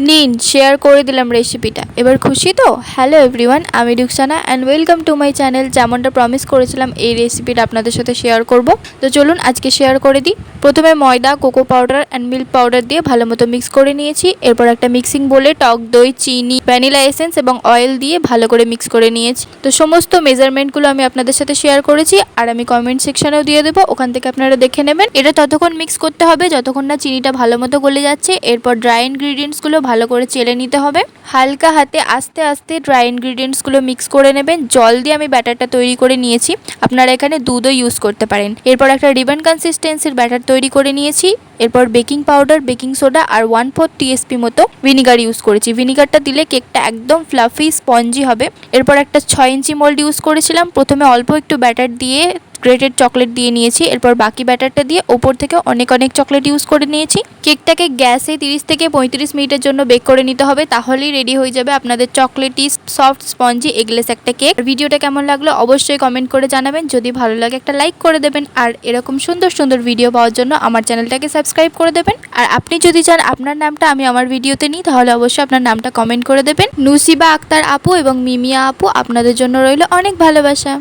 নিন শেয়ার করে দিলাম রেসিপিটা। এবার খুশি তো? হ্যালো এভরিওয়ান, আমি Rukhsana and welcome to my channel. যেমনটা প্রমিস করেছিলাম এই রেসিপিটা আপনাদের সাথে শেয়ার করব, তো চলুন আজকে শেয়ার করে দিই। প্রথমে ময়দা, cocoa powder and milk powder দিয়ে ভালো মতো মিক্স করে নিয়েছি। এরপর একটা মিক্সিং বোলে টক দই, চিনি, ভ্যানিলা এসেন্স এবং অয়েল দিয়ে ভালো করে মিক্স করে নিয়েছি। তো সমস্ত মেজারমেন্টগুলো আমি আপনাদের সাথে শেয়ার করেছি আর আমি কমেন্ট সেকশনেও দিয়ে দেবো, ওখান থেকে আপনারা দেখে নেবেন। এটা ততক্ষণ মিক্স করতে হবে যতক্ষণ না চিনিটা ভালো মতো গলে যাচ্ছে। এরপর ড্রাই ইনগ্রিডিয়েন্টসগুলো ভালো করে চেলে নিতে হবে। হালকা হাতে আস্তে আস্তে ড্রাই ইনগ্রিডিয়েন্টসগুলো মিক্স করে নেবেন। জল দিয়ে আমি ব্যাটারটা তৈরি করে নিয়েছি, আপনারা এখানে দুধও ইউজ করতে পারেন। এরপর একটা রিবন কনসিস্টেন্সির ব্যাটার তৈরি করে নিয়েছি। এরপর বেকিং পাউডার, বেকিং সোডা আর 1/4 টিএসপি মতো ভিনিগার ইউজ করেছি। ভিনিগারটা দিলে কেকটা একদম ফ্লাফি স্পঞ্জি হবে। এরপর একটা 6 ইঞ্চি মোল্ড ইউজ করেছিলাম। প্রথমে অল্প একটু ব্যাটার দিয়ে গ্রেটেড চকলেট দিয়ে নিয়েছি। এরপর বাকি ব্যাটারটা দিয়ে ওপর থেকে অনেক চকলেট ইউজ করে নিয়েছি। কেকটাকে গ্যাসে 30 থেকে 35 মিনিটের জন্য বেক করে নিতে হবে, তাহলেই রেডি হয়ে যাবে আপনাদের চকলেটি সফট স্পঞ্জি এগলেস একটা কেক। ভিডিওটা কেমন লাগলো অবশ্যই কমেন্ট করে জানাবেন। যদি ভালো লাগে একটা লাইক করে দেবেন আর এরকম সুন্দর ভিডিও পাওয়ার জন্য আমার চ্যানেলটাকে সাবস্ক্রাইব করে দেবেন। আর আপনি যদি চান আপনার নামটা আমি আমার ভিডিওতে নিই, তাহলে অবশ্যই আপনার নামটা কমেন্ট করে দেবেন। নুসিবা আক্তার আপু এবং মিমিয়া আপু, আপনাদের জন্য রইল অনেক ভালোবাসা।